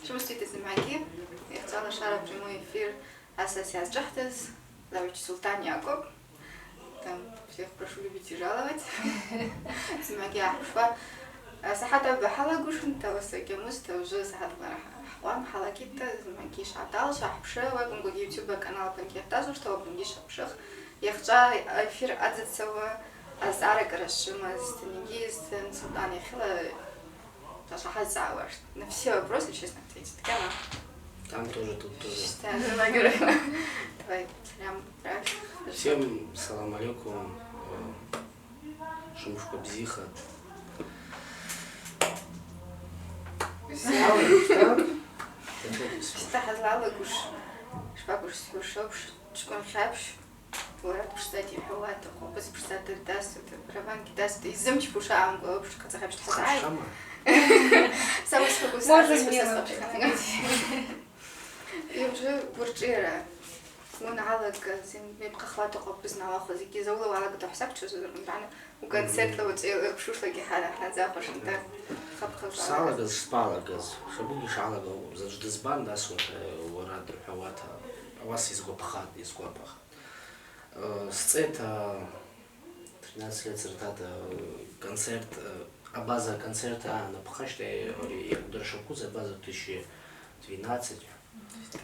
Здравствуйте, замяги. Я хотела шара прямой эфир Ассоциации Джахтес, Лавич Султан Якоб. Там всех прошу любить и жаловать. Замяги Ахшва. Сахата бахала гушунта васакемуста уже сахат барахвам халакита замяги шатал шахпшева гунго YouTube канал панкертазу что гунги шапшах. Я хотела эфир отзываться Азара Карашима Станиги Султан Яхила. На все вопросы, честно ответить. Там тоже, тут тоже. Давай, салям, Всем салам алейкум. Шумушка бзиха. Что хазлала гуш, шпагуш сюшош, шкон хабш. ورات بشتاتي حوات وبس بشتات الداس برافان كداس يزمش بوشام قوبش كتخبش تحسعي سوي سبوس я уже бурджера من علق زين بيبقى خواطق وبزنا واخذ كي زولا وعلق تحسب شو زر معنا وكان سيت لو تشيل بشوش لقي حالة احنا زاخش انت خب سالغز سبالغز شبوش علق زج دزبان داس وراد حواتها واس يزغو بخات يزغو بخ сцета 13 лет цертата концерт а база концерта на пхаште ори дършаку за база 2012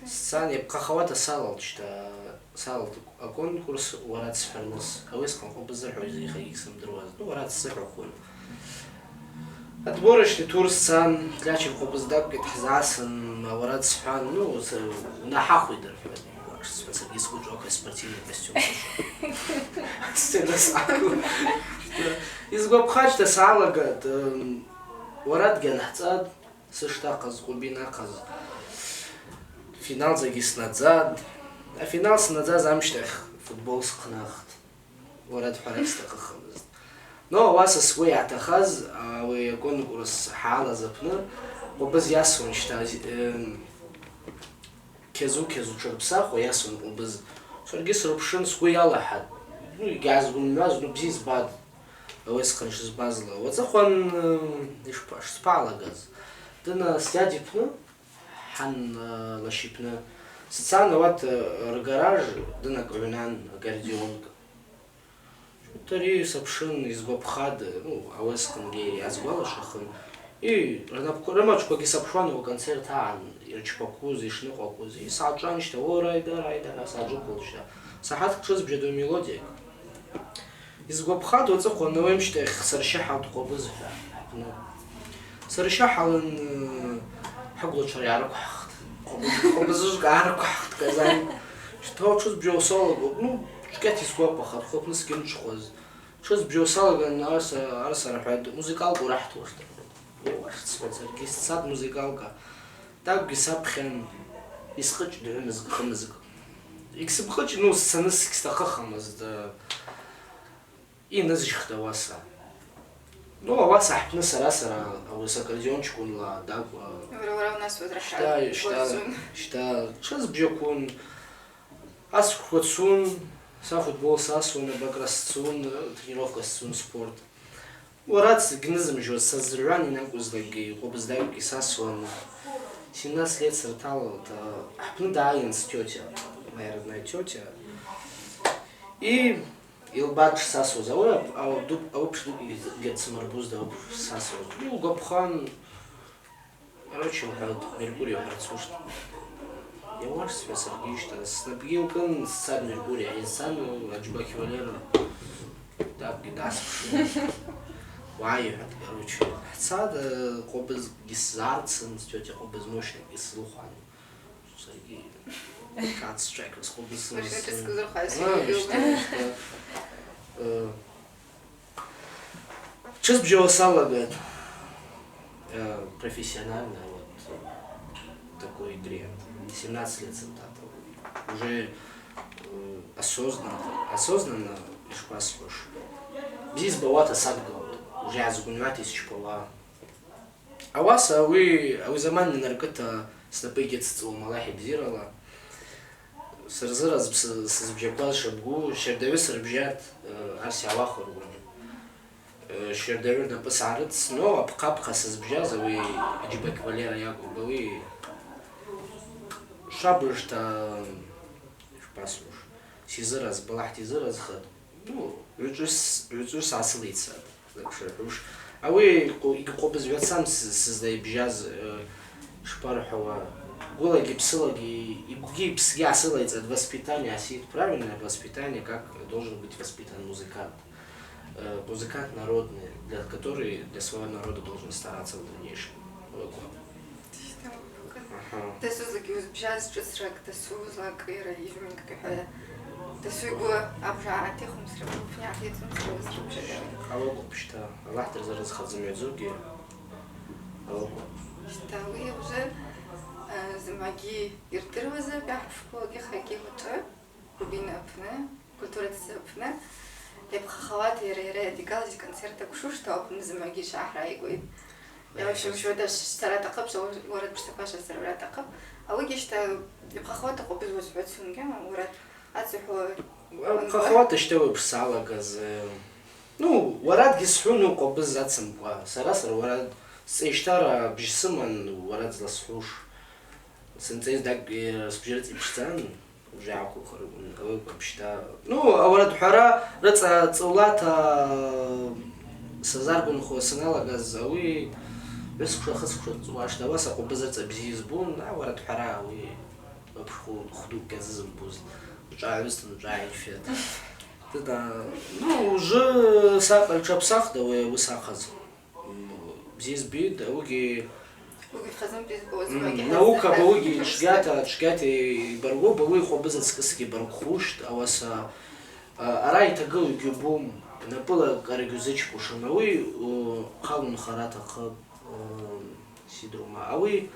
сцене пхахавата салал чта салал конкурс ورات сфернос авеском обзарху зиха иксам дроз ну ورات сферхун отборочный тур сцен для чего обздак гетхзасен ورات сфан ну на хахуй дърфа Сергей Скуджок спортивный костюм. Сцена саку. Из гопхачта салага وراد генахцад сыштақаз губинақаз. Финал загис надзад. А финал с надзад замштах футбол сқнахт. وراد حرستақыз. Но вас свой атахаз, а вы конкурс хала запны. Обез ясун шта كذو شربساخ وياسون وبز شرقيس ربشن سكويا لحد نو يجاز بالناس نو بزيز بعد ويسخنش زبازلا وزخون إيش باش سبالا جاز دنا سيادي بنا حن لشيبنا ستصانا وات رجراج دنا كرنان جارديون تري سبشن يزغب خاد نو ويسخن جي أزبالا شخن и рамачко ги сапшвано концерт ан ирчпакузи шнуқакузи саджаншта орайда саджукулшта сахат чыз бжеду мелодия изгопхад оца хонновемшта саршахат қобыз ну саршахалын хаглочар яркахт қобыз гаркахт казан что чыз бжосол ну шкет изгопхад хопнс кинчхоз чыз бжосол арса рахат музыкал гурахт вошта Сергей сад музыкалка. Так гисапхен исхыч дövemiz kımızık. İkisi bıxıç ну sanız ikistaqı xamızdı. İnaz jixta wasa. Ну wasa hpna sara авыс аккордеончикунла так. У нас возвращают. Что час бжокун ас хотсун са футбол сасун бакрасцун тренировка сун спорт. ورات гнызм жо созревание на кузлаги обздаю кисасон 17 лет сертал это ну да инс тетя моя родная тетя и илбат сасо завоя а дуб общий лет самарбуз да сасо ну гопхан короче вот Меркурий працует я ваш себе Сергей что снабгил кан сад Меркурий инсан аджбахи валера так гидас Вай, короче, сад кобыз гисарцем, тетя кобыз мощный гислухан. Сергей, кац трек с кобыз. Может, ты сказал, Чё бжосала, говорит, профессионально вот такой игре. 17 лет цитата. Уже осознанно ишпасваш. Здесь бывает садгал. уже азгунват исчпала. А вас вы заман наркота снапыгет малахи бзирала. Сырзыраз сызбжаквал шабгу шердеве сырбжат арси алахор гун. Шердеве напасарыц, но апкапка сызбжаза вы аджибек Валера Якубовы шабрышта шпасуш сизыраз балахти зыраз хат ну южус асылица такшуш ави иқобыз вятсам сиздай бжаз шпархова голаги псылаги гипс ясылается от воспитания осит правильное воспитание как должен быть воспитан музыкант музыкант народный для своего народа должен стараться в дальнейшем. تسوزك بجاز جسرك تسوزك غير يجمعك كحدا تسويقوا أبجعتي خمسة وفي عتيت خمسة وزر بجداري. أوقف بشتا الله ترزق خزم يزوجي. أوقف. شتاوي وجه زماجي يرتروزه بيحفظوا جي خاكي وتر وبين أبنا كلتورة السبنا يبقى خواتي ريري ديكالجي كونسيرتا كشوش تاوب نزماجي شاحرا يقول. يا شو ده اشترى تقب شو ورد بشتكاش اشترى تقب أو يجيش يبقى خوات تقب بزوج بعدسون جمع ورد أتسحو يبقى خوات اشتوي بسالة جز ну ورد جسحون قبز أتسم بوا سراسر ورد سيشترى بجسمن ورد زلسحوش سنتين دق سبجرت بشتان وجاعكو خربون أو بشتا ну ورد حرا رت صولات سزاربون خو سنالا جز أوي بس خص واش دواسا قبزت بزيزبون ورد حراوي بخو خدو كززم بوز جايست جاي فيت تدا ну уже сакал чапсах да высахаз бзиз бит ауги خزم بيزبوز наука боги шгата барго боги хобзат скиски баргхушт аваса арай тагыл гюбум напыла каргюзечку шамауи халун харата хаб сидрума ауи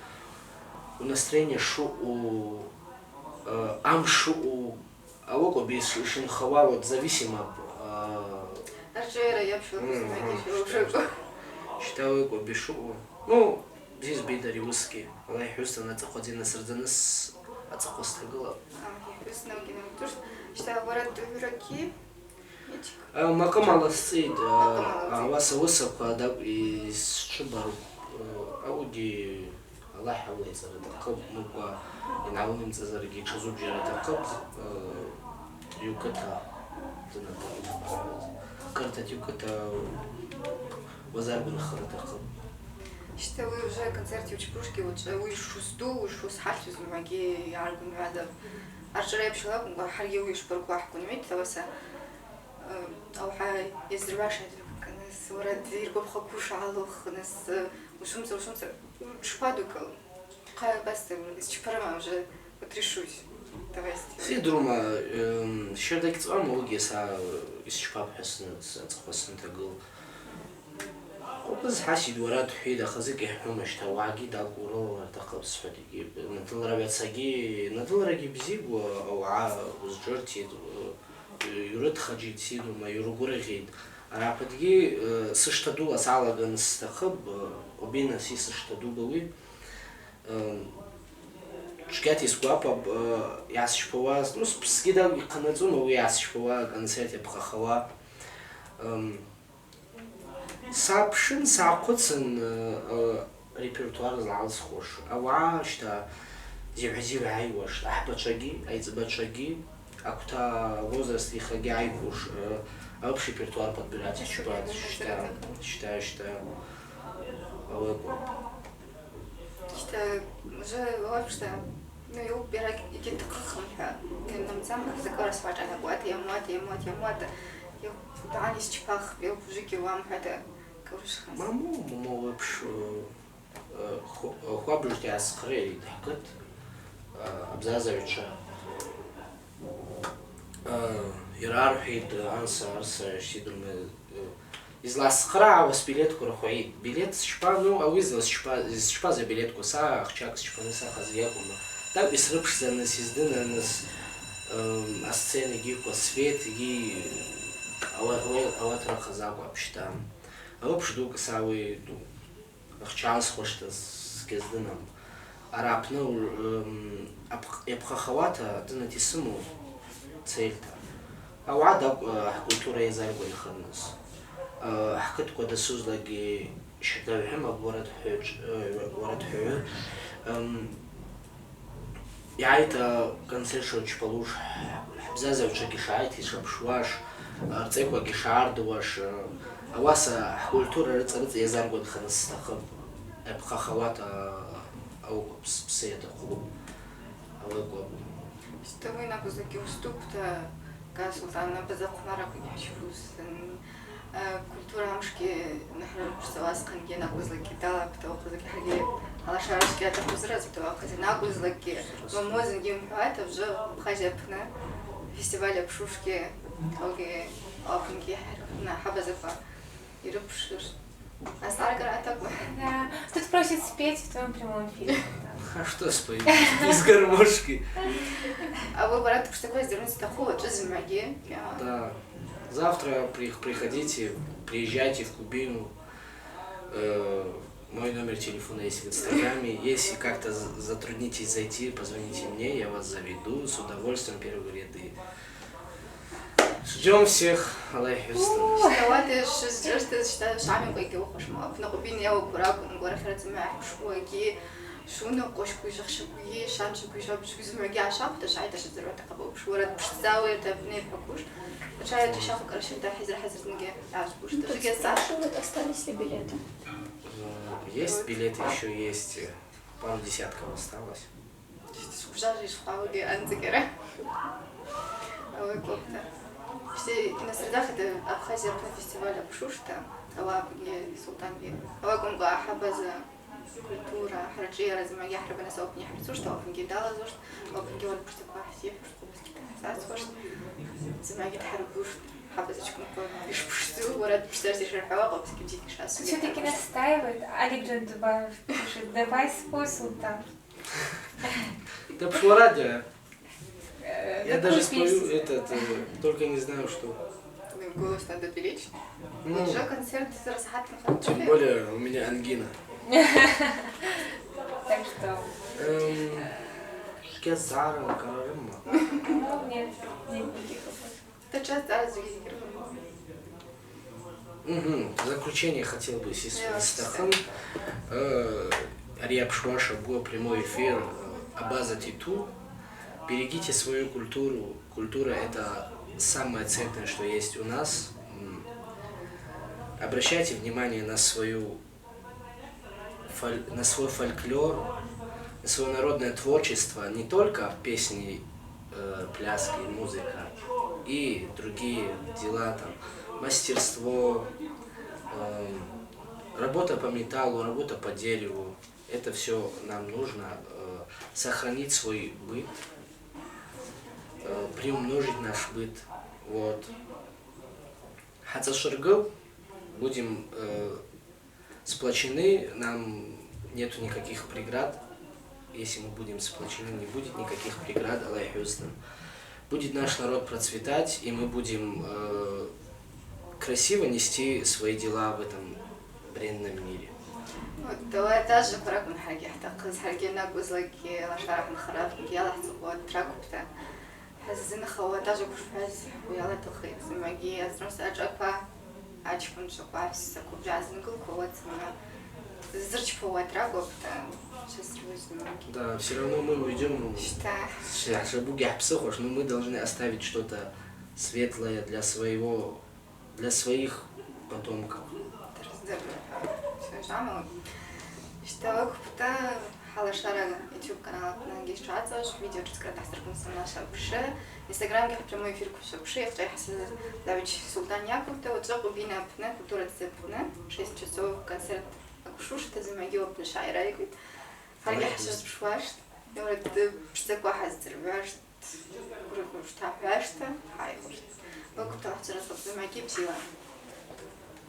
у настроение шу амшу авоко без шинхава вот зависимо арчера я пшел считаю ко бишу ну здесь бедари уски Allah يحسن نتقدي نسردنس اتقستغلا يحسن نوكينا توش شتا ورد دوركي макам аласцид аваса высоко да и шибар ауди Allah حويز رتقب مبا ينعاون زرقي تشزوب جرا تقب يوكتا كرتا يوكتا وزار بن خرطقب شتا وي уже концерти учпушки وي шусту وي шус حالتو زماجي يعرقون هذا арчера я пшла харги وي шпарку ахкун мит таваса أو حاجة يزرعش كناس ورد يركب خكوش علوخ ناس وشمس شبادوك قال بس شبرما уже потряшусь давайте سيدروما شردك تصام وجيسا يشباب حسن تخصن تقول وبز حاشد وراد حيدا خزيك يحومش تواعي دا قولو تقب سفدي نطل ربيع ساقي نطل رقي بزيب أو وزجرتي يرد خجيت سيدو ما يرغور غيد رابدغي سشتدو اسالغن استخب وبينا سي سشتدو بوي شكاتي سكوابا ياسشبواز ну скида يقنزو مو ياسشبوا концерт بخخوا سابشن ساقوتن ريپرتوار زالس خوش او شتا جيب عايوش احبطشاجي ايزبطشاجي акута возраст их агайкуш общий репертуар подбирать считаю уже вообще ну я убираю какие-то хахмха нам сам закора свача на год я мот я тани счипах я пужики вам это короче маму вообще хобжти аскрей дакат абзазовича иерархид ансарс шидум изласхра вас билет курхуи билет шпа ну а визлас шпа за билет коса хчак шпа на сахазьякума так бисрыпш за нас издына нас а сцены гико свет ги аватра хазаку апшта апшду касави хчанс хошта скездынам арапну епхахавата дынатисыму цельта أوعد كультура يزارقو يخلص حكيت كده سوزلاجي شدوا هم ورد حج يعيتا كنسير شو تشبلوش بزازة وشكي شايتي شبشواش رتيكوا كيشاردواش أواسا كولتورة رتس يزارقود خنس تخب أبقى خواتا أو بسيطة خلو أو يقول Что вы на кузаке уступ-то, как султана базакунара куняшфус, культура амшки нахрам пшсавас канге на кузаке дала, птау кузаке хаги, ала шарашки это кузраз, птау хази на кузаке, мамозин гим это уже хазепна, фестиваля пшушки, тоги апнги на хабазафа, и рыбшуш. А старая так. Да. Тут просит спеть в твоем прямом эфире. А что споем? Из гармошки. А вы, брат, что такое сделать такого? Что за магия? Да. Завтра приходите, приезжайте в Кубину. Мой номер телефона есть в Инстаграме. Если как-то затруднитесь зайти, позвоните мне, я вас заведу с удовольствием первые ряды. Ждем всех, Аллах Хьюстон. Давайте что шами кое кошма. На Кубине я убрал, говорю, что мы шкуаки, шуно кошку жахшуи, шаншуи жабшуи змеги ашап, то шайта что зря так было. Шурат пшцавы это не покуш. Шайта шаф короче да хизра хазрнге. Аж буш. То же геса. Вот остались ли билеты? Есть билеты, еще есть. Пару десятков осталось. Жажишь фауги антикера. Ой, копта. Все на средах это Абхазия на фестивале Пшушта, Алабги, Султанги. Алабгумга Хабаза, культура, Хараджия, Размаги, Храбана Саупни, Хрцушта, Алабги дала зушт, Алабги вот просто пахсив, Сасваш, Замаги Харбуш, Хабазочку, Пишпушту, Ворад Пштарси Шархава, Лобски Бдики Шасу. Все-таки настаивает. Алик Джандубаев пишет, давай спой, Султан. Да пошло радио. Я Какую даже спою песню? этот, только не знаю что. Голос надо беречь. Ну, Уже концерт из Расахатных. тем более у меня ангина. Так что... Кезара, Карарыма. Ну, нет, никаких вопросов. Это часто В заключение хотел бы Систахан. Ариаб Шваша был прямой эфир Абаза Титу. Берегите свою культуру. Культура – это самое ценное, что есть у нас. Обращайте внимание на свой фольклор, на свое народное творчество, не только песни, пляски, музыка, и другие дела, там, мастерство, работа по металлу, работа по дереву. Это все нам нужно. Сохранить свой быт, приумножить наш быт. Вот. Хацашыргыл, будем сплочены, нам нету никаких преград. Если мы будем сплочены, не будет никаких преград, Аллах Хьюстон. Будет наш народ процветать, и мы будем красиво нести свои дела в этом бренном мире. давай даже пора من حاجة حتى حاجة ناقص لك لا شرح من خراف يلا حسقوات تراكبتا حزين خوا даже كوش فاز ويلا تخي سمعي أزرس أجاكا أجكون شقوا سكوب جازن كل قوات سمع زرч فوات تراكبتا сейчас возьмем. Да, все равно мы уйдем. Что? Шабуги апсохош, но мы должны оставить что-то светлое для своих потомков. Что купта халашара YouTube канал на гейшатсаш видео раскрытастер наша пше Инстаграм гех прямой эфир куша пше я хасил давич Султан Якубта вот зоку бина пне культура цепне 6 часов концерт акушуш та замагио пнешай райгут фарги хасил пшваш говорит пшцек вахаз зерваш говорит что пшта хай вот купта хасил замаги псила